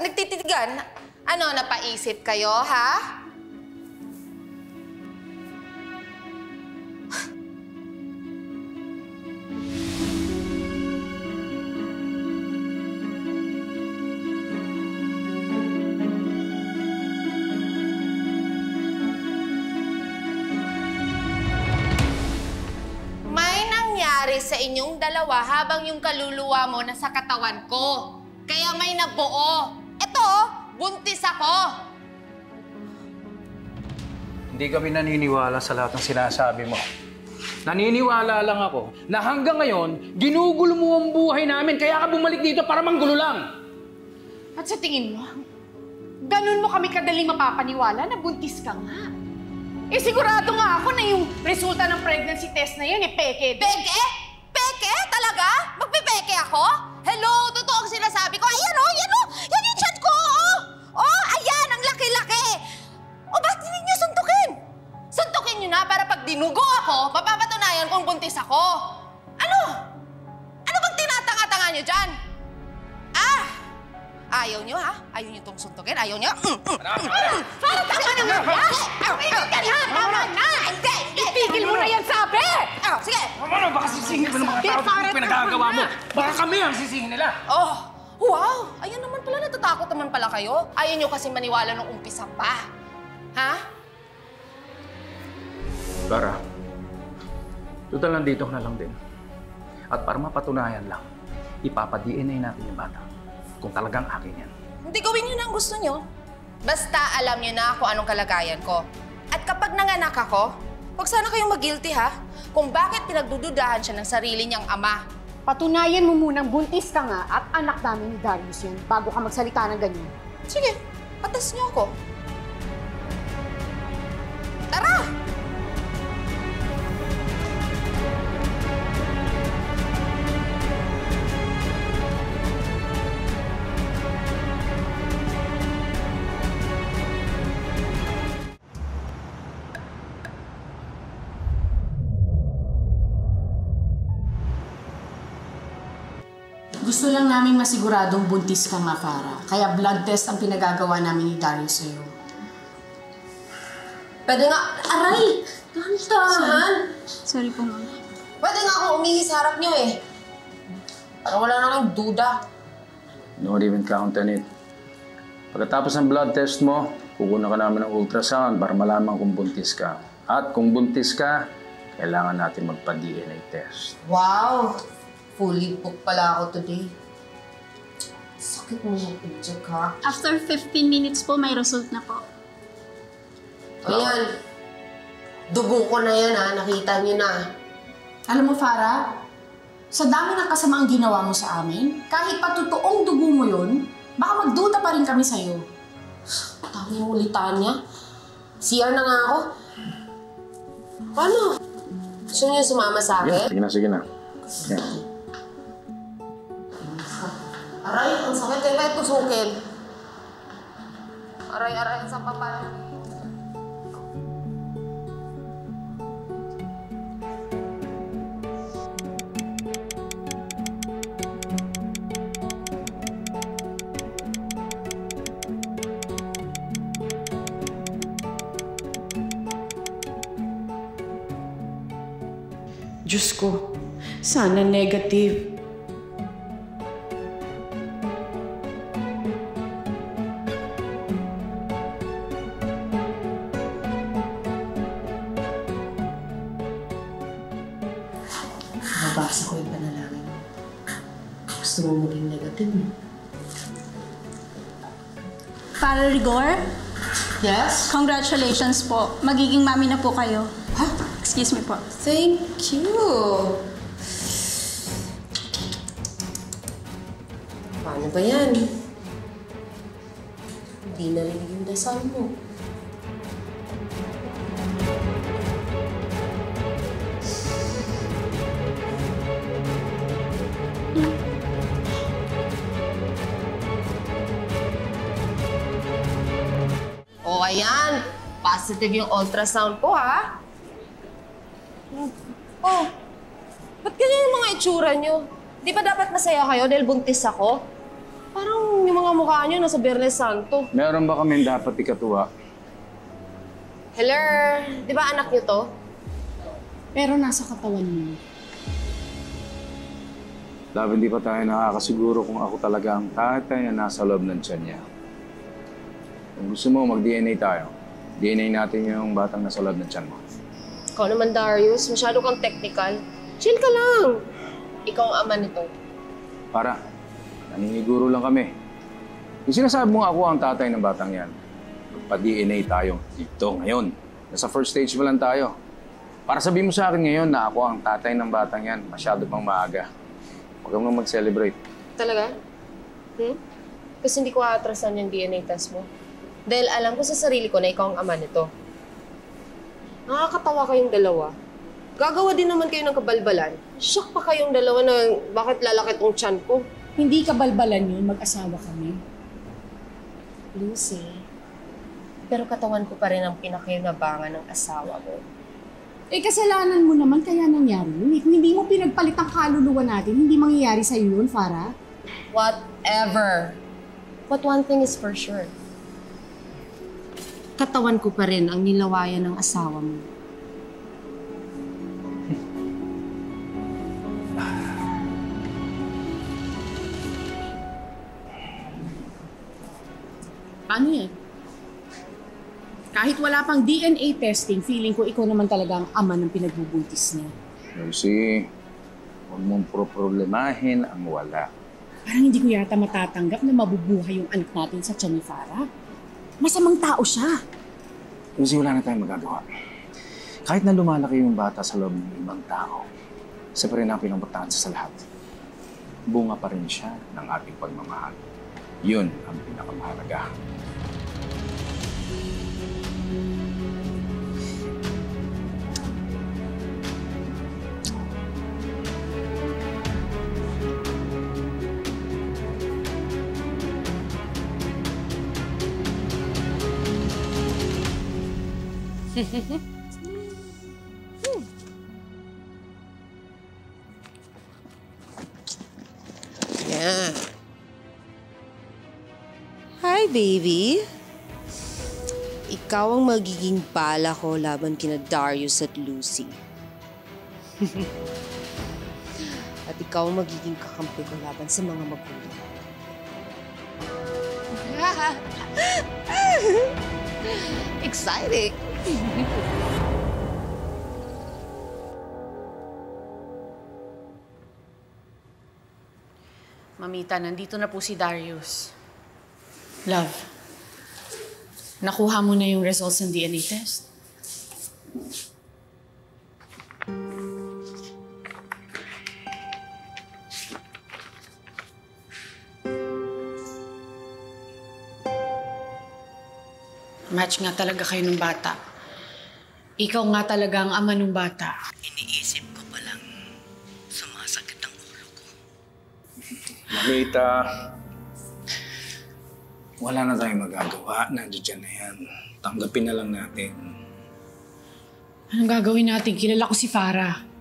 nagtititigan? Ano, napaisip kayo, ha? Sa inyong dalawa habang yung kaluluwa mo nasa katawan ko. Kaya may nabuo. Eto, buntis ako. Hindi kami naniniwala sa lahat ng sinasabi mo. Naniniwala lang ako na hanggang ngayon, ginugulo mo ang buhay namin kaya ka bumalik dito para manggulo lang. At sa tingin mo, ganun mo kami kadaling mapapaniwala na buntis ka nga. Eh sigurado nga ako na yung resulta ng pregnancy test na yun, peke. Peke? Peke? Talaga? Magpipeke ako? Hello? Totoo ang sinasabi ko? Ayan o! Yan o! Yan yung chat ko! Ayan! Ang laki-laki! Ba't hindi niyo suntukin? Suntukin niyo na para pag dinugo ako, mapapatunayan kung buntis ako. Ano? Ano bang tinatanga-tanga niyo dyan? Ayaw niyo, ha? Ayaw niyo itong suntukin? Ayaw niyo? Para tama na nga! Tama na! Hindi! Ipigil mo na yan, sabi! Sige! Ano, baka sisingin mo ng mga tao kung pinagagawa mo. Baka kami ang sisingin nila. Wow! Ayan naman pala, natatakot naman pala kayo. Ayaw niyo kasi maniwala nung umpisa pa. Ha? Clara, total nandito ka na lang din. At para mapatunayan lang, ipapa-DNA natin yung bata. Kung talagang akin yan. Hindi gawin niyo na ang gusto niyo. Basta alam niyo na kung anong kalagayan ko. At kapag nanganak ako, huwag sana kayong mag-guilty, ha? Kung bakit pinagdududahan siya ng sarili niyang ama. Patunayan mo munang buntis ka nga at anak namin ni Darius yan bago ka magsalita ng ganyan. Sige, patas niyo ako. Tara! Gusto lang namin masiguradong buntis ka nga, Farah. Kaya blood test ang pinagagawa namin ni Darius sa'yo. Pwede nga... Aray! Dahan-dahan! Sorry po, Mama. Pwede nga akong umihi sa harap niyo, eh. Parang wala na kang duda. Don't even count on it. Pagkatapos ng blood test mo, kukunan ka namin ng ultrasound para malaman kung buntis ka. At kung buntis ka, kailangan natin magpa-DNA test. Wow! Fully booked pala ako today. Sakit mo yung picture ka. After 15 minutes po, may result na po. Ayan. Dugo ko na yan, ha. Nakita niyo na. Alam mo, Farah, sa dami ng kasamaang ginawa mo sa amin, kahit pa totoong dugo mo yun, baka magduda pa rin kami sa'yo. Tama yung ulitan niya. CR na nga ako. Paano? Gusto niyo sumama sa akin? Sige na, sige na. Yeah. Aray, ang sakit. Kaya tusukin. Aray, ang sampapan. Diyos ko, sana negative. Nabasa ko yung panalangin. Gusto mo maging negative, eh? Para Rigor, Yes? congratulations po. Magiging mami na po kayo. Ha? Excuse me po. Thank you. Paano ba yan? Hindi narinig yung dasal mo. O, ayan. Positive yung ultrasound ko, ha? Oh, ba't ganyan yung mga itsura nyo? Di ba dapat masaya kayo dahil buntis ako? Parang yung mga mukha niyo nasa Biyernes Santo. Meron ba kami dapat ikatuwa? Hello, di ba anak niyo to? Pero nasa katawan mo. Love, hindi pa tayo nakakasiguro kung ako talaga ang tatay na nasa loob ng tiyan niya. Kung gusto mo, mag-DNA tayo. DNA natin yung batang nasa loob ng tiyan mo. Ikaw naman, Darius. Masyado kang technical. Chill ka lang. Ikaw ang ama nito. Para, naniniguro lang kami. Yung sinasabi mo ako ang tatay ng batang yan. Pa-DNA tayo dito ngayon. Nasa first stage pa lang tayo. Para sabihin mo sa akin ngayon na ako ang tatay ng batang yan, masyado pang maaga. Huwag kang mag-celebrate. Talaga? Kasi hindi ko aatrasan yung DNA test mo. Dahil alam ko sa sarili ko na ikaw ang ama nito. Nakakatawa kayong dalawa. Gagawa din naman kayo ng kabalbalan. Shock pa kayong dalawa na bakit lalaki tong tiyan ko. Hindi ka balbalan yun, mag-asawa kami. Lucy, pero katawan ko pa rin ang pinakinabangan ng asawa mo. Eh, kasalanan mo naman kaya nangyari yun. Kung hindi mo pinagpalit ang kaluluwa natin, hindi mangyayari sa'yo yun, Farah. Whatever. But one thing is for sure. Katawan ko pa rin ang nilawayan ng asawa mo. Ano yan? Kahit wala pang DNA testing, feeling ko ikaw naman talaga ang ama ng pinagbubuntis niya. Lucy, huwag mong problemahin ang wala. Parang hindi ko yata matatanggap na mabubuhay yung anak natin sa tiyan ni Farah. Masamang tao siya. Lucy, wala na tayong magagawa. Kahit na lumalaki yung bata sa loob ng ibang tao, isa pa rin ang pinamportahan sa lahat. Bunga pa rin siya ng ating pagmamahal. Yun ang pinakamahalaga. Yeah. Hi, baby. Ikaw ang magiging bala ko laban kina Darius at Lucy. At ikaw ang magiging kakampi ko laban sa mga magulang. Exciting! Mamita, nandito na po si Darius. Love, nakuha mo na yung results ng DNA test? Match nga talaga kayo ng bata. Ikaw nga talaga ang ama ng bata. Iniisip ko palang sumasakit ang ulo ko. Mamita, wala na tayong magagawa. Nandiyan na yan. Tanggapin na lang natin. Anong gagawin natin? Kilala ko si Farah.